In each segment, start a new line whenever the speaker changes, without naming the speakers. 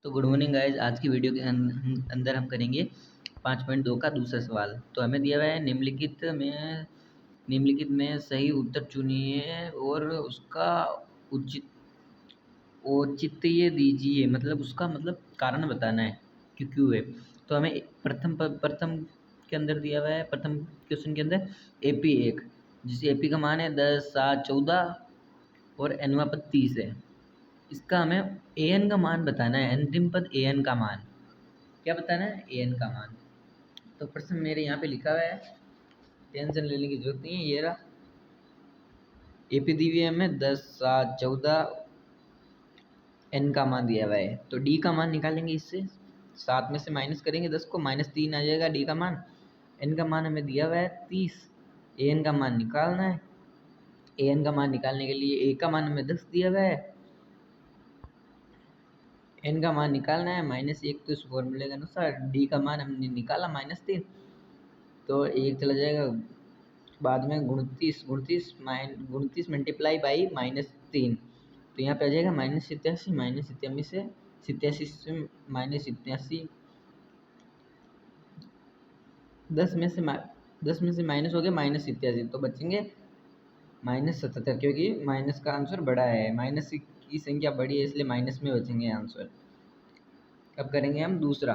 तो good morning guys. आज की वीडियो के अंदर हम करेंगे 5.2 का दूसरा सवाल। तो हमें दिया हुआ है निम्नलिखित में सही उत्तर चुनिए और उसका उचित औचित्य दीजिए। मतलब उसका कारण बताना है कि क्यों है। तो हमें प्रथम के अंदर दिया हुआ है, प्रथम क्वेश्चन के अंदर एपी एक, जिसे एपी का मान है 10, 7, 14 और एनवा पद 30 है। इसका हमें ए एन का मान बताना है, अंतिम पद ए एन का मान। क्या बताना है? ए एन का मान। तो प्रश्न मेरे यहाँ पे लिखा हुआ है, टेंशन लेने की जरूरत नहीं है। ये रहा एपी दी हुई है हमें 10, 7, 14, एन का मान दिया हुआ है। तो डी का मान निकालेंगे इससे। 7 में से माइनस करेंगे 10 को, -3 आ जाएगा डी का मान। एन का मान हमें दिया हुआ है 30। ए एन का मान निकालना है। ए एन का मान निकालने के लिए ए का मान हमें 10 दिया हुआ है, एन का मान निकालना है -1। तो इस फॉर्मूले के अनुसार डी का मान हमने निकाला -3, तो एक चला जाएगा बाद में 29 मल्टीप्लाई बाई -3। तो यहाँ पे आ जाएगा -87 से 87 से -87, 10 में से माइनस हो गया -87, तो बचेंगे -77, क्योंकि माइनस का आंसर बड़ा है, माइनस की संख्या बड़ी है इसलिए माइनस में बचेंगे आंसर। अब करेंगे हम दूसरे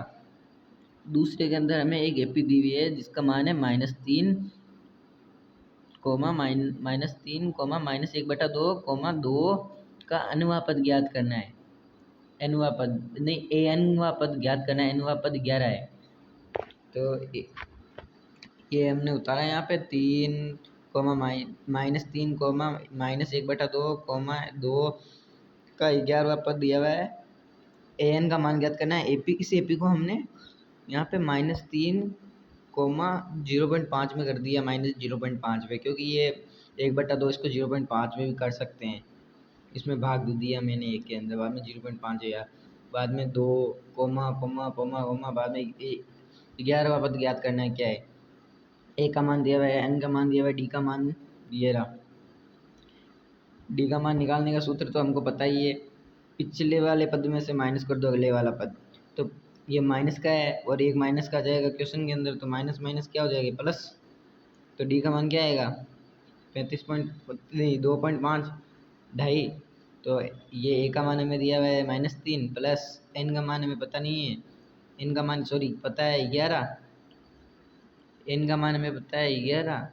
के अंदर हमें एक एपी दी हुई है जिसका मान है -3, -1/2, का अनवा पद ज्ञात करना है। एनवा पद नहीं, ए एनवा पद ज्ञात करना है। एनवा पद 11 है। तो ये हमने उतारा यहाँ पे 3, -3, -1/2, का 11वां पद दिया हुआ है। ए एन का मान ज्ञात करना है। एपी इस एपी को हमने यहाँ पे -3, 0.5 में कर दिया, -0.5 पे, क्योंकि ये 1/2 इसको 0.5 में भी कर सकते हैं। इसमें भाग दे दिया मैंने एक के अंदर, बाद में 0.5 है, बाद में 2, कोमा कोमा कोमा कोमा, बाद में 11वां पद ज्ञात करना है। क्या है? ए का मान दिया हुआ है, एन का मान दिया हुआ है, डी का मान ये रहा। डी का मान निकालने का सूत्र तो हमको पता ही है, पिछले वाले पद में से माइनस कर दो अगले वाला पद। तो ये माइनस का है और एक माइनस का जाएगा क्वेश्चन के अंदर, तो माइनस माइनस क्या हो जाएगा? प्लस। तो डी का मान क्या आएगा? 35 पॉइंट नहीं 2.5, 2.5। तो ये ए का मान हमें दिया हुआ है -3, प्लस एन का मान हमें पता नहीं है, एन का मान सॉरी पता है 11, एन का मान हमें पता है 11,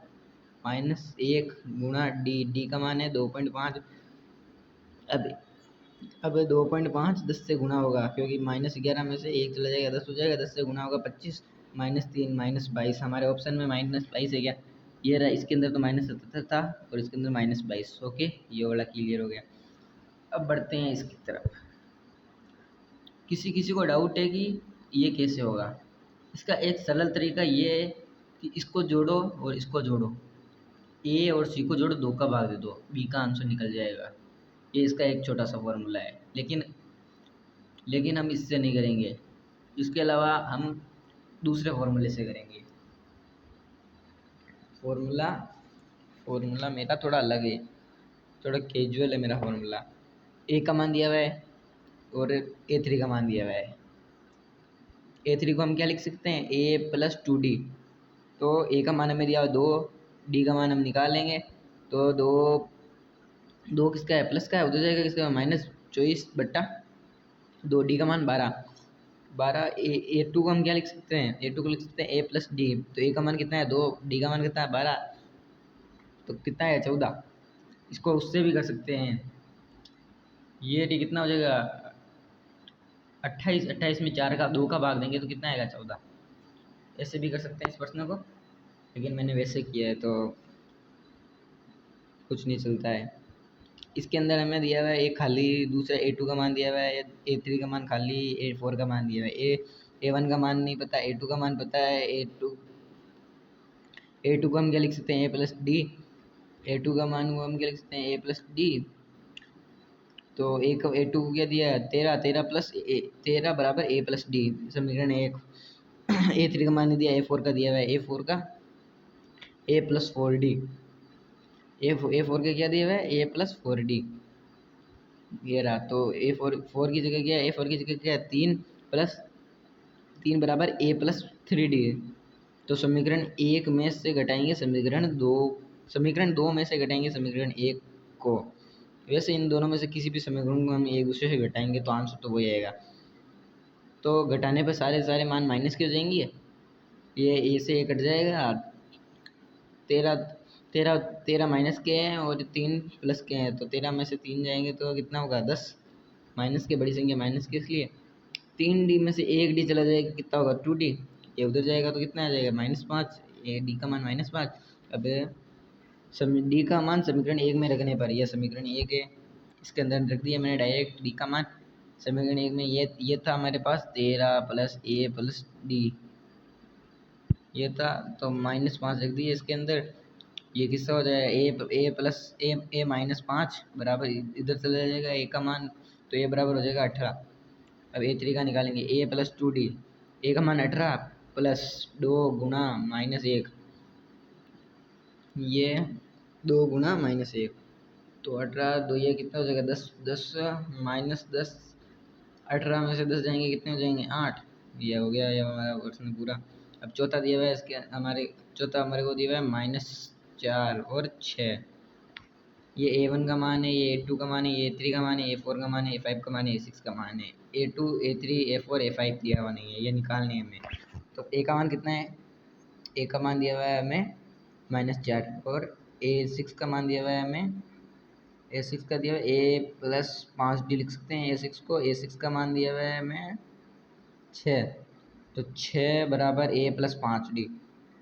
-1 गुणा डी का मान है 2.5। अब 2.5 10 से गुना होगा, क्योंकि -11 में से 1 चला जाएगा, 10 हो जाएगा, 10 से गुना होगा 25, -3 -22। हमारे ऑप्शन में -22 है क्या? ये रहा। इसके अंदर तो -77 था और इसके अंदर -22। ओके, ये वाला क्लियर हो गया। अब बढ़ते हैं इसकी तरफ। किसी को डाउट है कि ये कैसे होगा? इसका एक सरल तरीका ये है कि इसको जोड़ो और इसको जोड़ो, ए और सी को जोड़ो, 2 का भाग दे दो, बी का आंसर निकल जाएगा। ये इसका एक छोटा सा फॉर्मूला है, लेकिन हम इससे नहीं करेंगे। इसके अलावा हम दूसरे फॉर्मूले से करेंगे। फॉर्मूला मेरा थोड़ा अलग है, थोड़ा कैजुअल है मेरा फॉर्मूला। ए का मान दिया हुआ है और A3 का मान दिया हुआ है। A3 को हम क्या लिख सकते हैं? A + 2D। तो ए का मान हमें दिया हुआ 2, डी का मान हम निकालेंगे। तो 2 किसका है? प्लस का है, उधर जाएगा किसका? -24/2। डी का मान 12। A2 को हम क्या लिख सकते हैं? A2 को लिख सकते हैं A + D। तो ए का मान कितना है? 2, डी का मान कितना है? 12। तो कितना है? 14। इसको उससे भी कर सकते हैं। ये डी कितना हो जाएगा? 28। 28 में 2 का भाग देंगे तो कितना आएगा? 14। ऐसे भी कर सकते हैं इस प्रश्न को, लेकिन मैंने वैसे किया है तो कुछ नहीं चलता है। इसके अंदर हमें दिया हुआ है एक खाली, दूसरा A2 का मान दिया हुआ है, A3 का मान खाली, A4 का मान दिया हुआ है। A1 का मान नहीं पता, A2 का मान पता है। A2 को हम क्या लिख सकते हैं? A + D। A2 का मान को हम क्या लिख सकते हैं? A + D। तो A2 को क्या दिया है? 13, 13 बराबर A + D, समीकरण 1। A3 का मान नहीं दिया, A4 का दिया हुआ है, A4 का A + 4D। A4 का क्या दिया हुआ है? A + 4D। ये रहा। तो फोर की जगह क्या है, A4 की जगह क्या है, 3 प्लस 3 बराबर A+3D। तो समीकरण एक में से घटाएंगे समीकरण दो में से घटाएंगे समीकरण एक को। वैसे इन दोनों में से किसी भी समीकरण को हम एक दूसरे से घटाएंगे तो आंसर तो वही आएगा। तो घटाने पर सारे सारे मान माइनस के हो जाएंगे, ये ए से ए कट जाएगा। 13 13 13 माइनस के हैं और 3 प्लस के हैं, तो 13 में से 3 जाएंगे तो कितना होगा, 10। माइनस के बड़ी संख्या माइनस के, इसलिए 3D में से एक डी चला जाएगा, कितना होगा, 2D। ये उधर जाएगा तो कितना आ जाएगा, -5। ये डी का मान -5। अब डी का मान समीकरण एक में रखने पर, यह समीकरण एक है, इसके अंदर रख दिया मैंने डायरेक्ट डी का मान। समीकरण एक में ये था हमारे पास 13 प्लस A+D, ये था। तो -5 रख दिए इसके अंदर। ये किसका हो जाएगा, A+A, A-5 बराबर इधर चला जाएगा ए का मान, तो ये बराबर हो जाएगा 18। अब A3 का निकालेंगे, A+2D। ए का मान 18 प्लस 2 गुना -1, ये 2 गुना -1, तो 18 दो, ये कितना हो जाएगा, 10 10 -10। 18 में से 10 जाएंगे, कितने हो जाएंगे, 8। ये हो गया ये हमारा क्वेश्चन पूरा। अब चौथा दिया हुआ है, इसके चौथा हमारे को दिया हुआ है -4 और 6। ये A1 का मान है, ये A2 का मान है, ये A3 का मान है, A4 का मान है, A5 का मान है, A6 का मान है। A2 A3 A4 A5 दिया हुआ नहीं है, ये निकालने है हमें। तो A का मान कितना है, A का मान दिया हुआ है हमें -4, और A6 का मान दिया हुआ है हमें, A6 का दिया हुआ है A+5D लिख सकते हैं A6 को। A6 का मान दिया हुआ है हमें 6, तो 6 बराबर A+5D।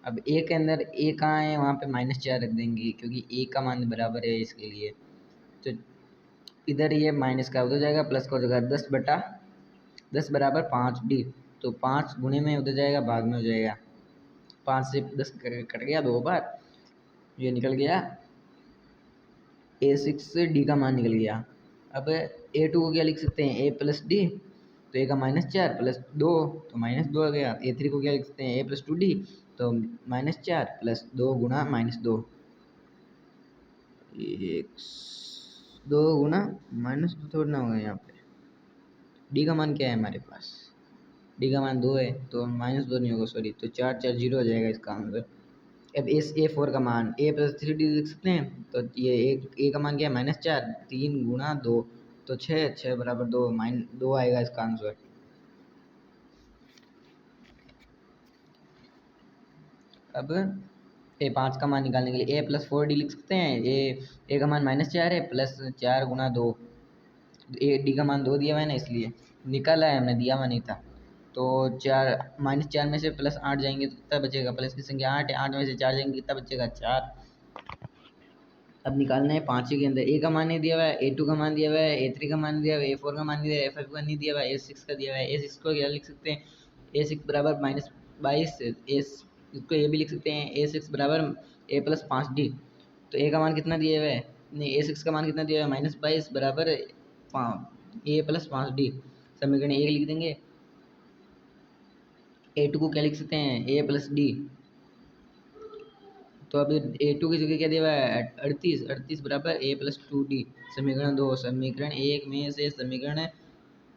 अब ए के अंदर ए कहाँ है, वहाँ पे -4 रख देंगे, क्योंकि ए का मान बराबर है इसके लिए। तो इधर ये माइनस का उधर जाएगा, प्लस का हो जाएगा, 10 बराबर 5D। तो 5 गुणे में उधर जाएगा, भाग में हो जाएगा, 5 से 10 कट गया 2 बार, ये निकल गया A6 से D का मान निकल गया। अब A2 को क्या लिख सकते हैं, A+D। तो ए का -4 प्लस 2, तो -2 आ गया। A3 को क्या लिख सकते हैं, A+2D, तो -4 प्लस 2 गुना -2, 2 गुना -2 थोड़ा ना होगा यहाँ पे। डी का मान क्या है हमारे पास, डी का मान 2 है, तो -2 नहीं होगा, सॉरी, तो 4 4 0 हो जाएगा इसका आंसर। अब इस A4 का मान A+3D लिख सकते हैं, तो ये ए का मान क्या है, -4, 3 गुना 2, तो 6 6 बराबर 2, -2 आएगा इसका आंसर। अब A5 का मान निकालने के लिए A+4D लिख सकते हैं। ए का मान -4 है, प्लस 4 गुना 2, डी का मान 2 दिया हुआ है ना, इसलिए निकाला है हमने, दिया हुआ नहीं था। तो 4 -4 में से +8 जाएंगे तो कितना बचेगा, प्लस की संख्या 8 है, 8 में से 4 जाएंगे कितना बचेगा, 4। अब निकालना है 5 के अंदर, ए का मान नहीं दिया हुआ है, A2 का मान दिया हुआ है, A3 का मान दिया हुआ है, A4 का मान दिया हुआ है, A5 का नहीं दिया हुआ है, A6 का दिया हुआ है। A6 को क्या लिख सकते हैं, A6 बराबर -22, इसको ये भी लिख सकते हैं, A6 बराबर A+5D। तो ए का मान कितना दिया हुआ है, नहीं, A6 का मान कितना दिया हुआ है, -22 बराबर A+5D। समीकरण एक लिख देंगे। A2 को क्या लिख सकते हैं, A+D। तो अभी A2 की जगह क्या दिया हुआ है, 38 बराबर A+2D। समीकरण एक में से समीकरण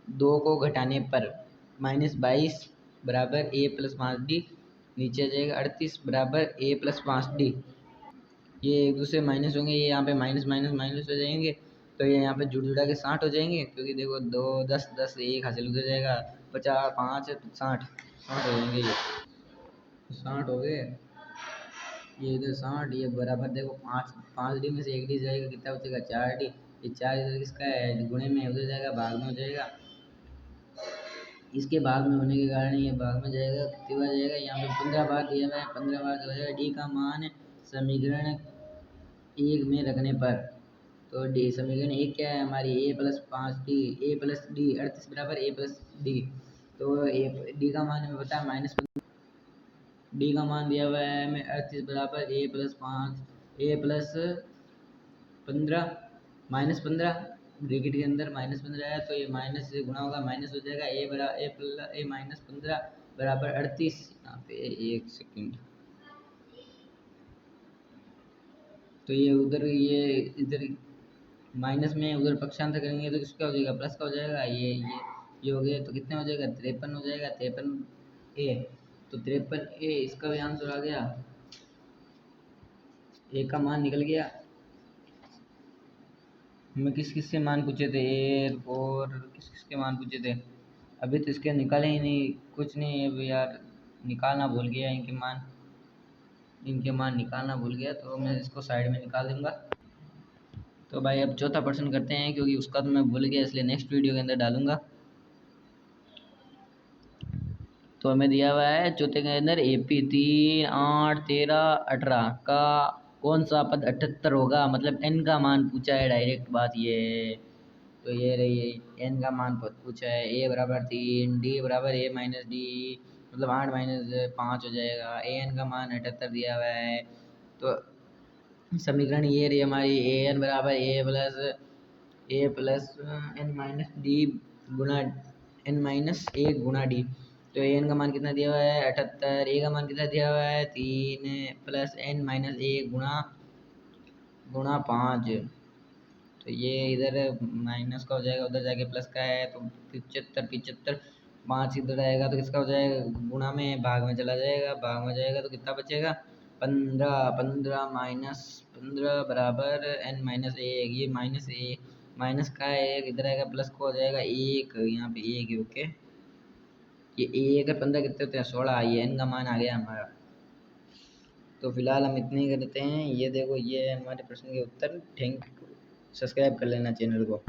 2 को घटाने पर -22 बराबर A+5D, नीचे आ जाएगा 38 बराबर A+5D। ये एक दूसरे माइनस होंगे, ये यहाँ पे माइनस माइनस माइनस हो जाएंगे, तो ये यहाँ पे जुड़ जुड़ा के 60 हो जाएंगे, क्योंकि देखो 2 10 10 1 हासिल हो जाएगा, 50 5 60 60 हो जाएंगे, ये 60 हो गए। ये इधर 60, ये बराबर देखो 5 डी में से 1 डी जाएगा, कितना बचेगा, 4D। ये 4 इधर किसका है, गुणे में उधर जाएगा, भाग में हो जाएगा। इसके भाग में होने के कारण ये भाग में जाएगा, कितनी बार जाएगा, यहाँ पे 15 बार दिया हुआ है, 15 बार हो जाएगा। डी का मान समीकरण एक में रखने पर, तो डी समीकरण एक क्या है हमारी, A+5D, A+D, 38 बराबर A+D। तो ए डी का मान हमें पता है डी का मान दिया हुआ है हमें 38 बराबर A+5 A+15 -15, ब्रैकेट के अंदर -15 है, तो ये माइनस से गुणा होगा, माइनस हो जाएगा, A -15 बराबर 38। यहाँ पे 1 सेकंड, तो ये उधर ये इधर माइनस में उधर पक्षांतर करेंगे तो किसका हो जाएगा, प्लस का हो जाएगा। ये हो गया तो कितने हो जाएगा, 53 हो जाएगा, 53 ए। तो 53 ए इसका भी आंसर आ गया, ए का मान निकल गया। हमें किस किस के मान पूछे थे, ए और किस किस के मान पूछे थे, अभी तो इसके निकाले ही नहीं, कुछ नहीं है अभी यार, निकालना भूल गया इनके मान निकालना भूल गया, तो मैं इसको साइड में निकाल दूंगा। तो भाई अब चौथा प्रश्न करते हैं, क्योंकि उसका तो मैं भूल गया, इसलिए नेक्स्ट वीडियो के अंदर डालूंगा। तो हमें दिया हुआ है चौथे के अंदर AP 3, 8, 13, 18 का कौन सा पद 78 होगा, मतलब n का मान पूछा है, डायरेक्ट बात ये है। तो ये रही n का मान पद पूछा है, a बराबर 3, d बराबर a माइनस डी, मतलब 8 - 5 हो जाएगा, an का मान 78 दिया हुआ है। तो समीकरण ये रही हमारी, an बराबर a plus n minus D Guna n-1 Guna D. तो एन का मान कितना दिया हुआ है 78, ए का मान कितना दिया हुआ है 3 प्लस n-1 गुना गुणा 5। तो ये इधर माइनस का हो जाएगा, उधर जाके प्लस का है, तो 75 5 इधर आएगा तो किसका हो जाएगा, गुणा में भाग में चला जाएगा, भाग में जाएगा तो कितना बचेगा 15, 15 बराबर n-1, ये माइनस का है एक, इधर आएगा प्लस को हो जाएगा 1, यहाँ पे 1 है। ओके, ये 1 और 15 कितने होते हैं 16, ये n का मान आ गया हमारा। तो फिलहाल हम इतने ही करते हैं, ये देखो ये है हमारे प्रश्न के उत्तर। थैंक, सब्सक्राइब कर लेना चैनल को।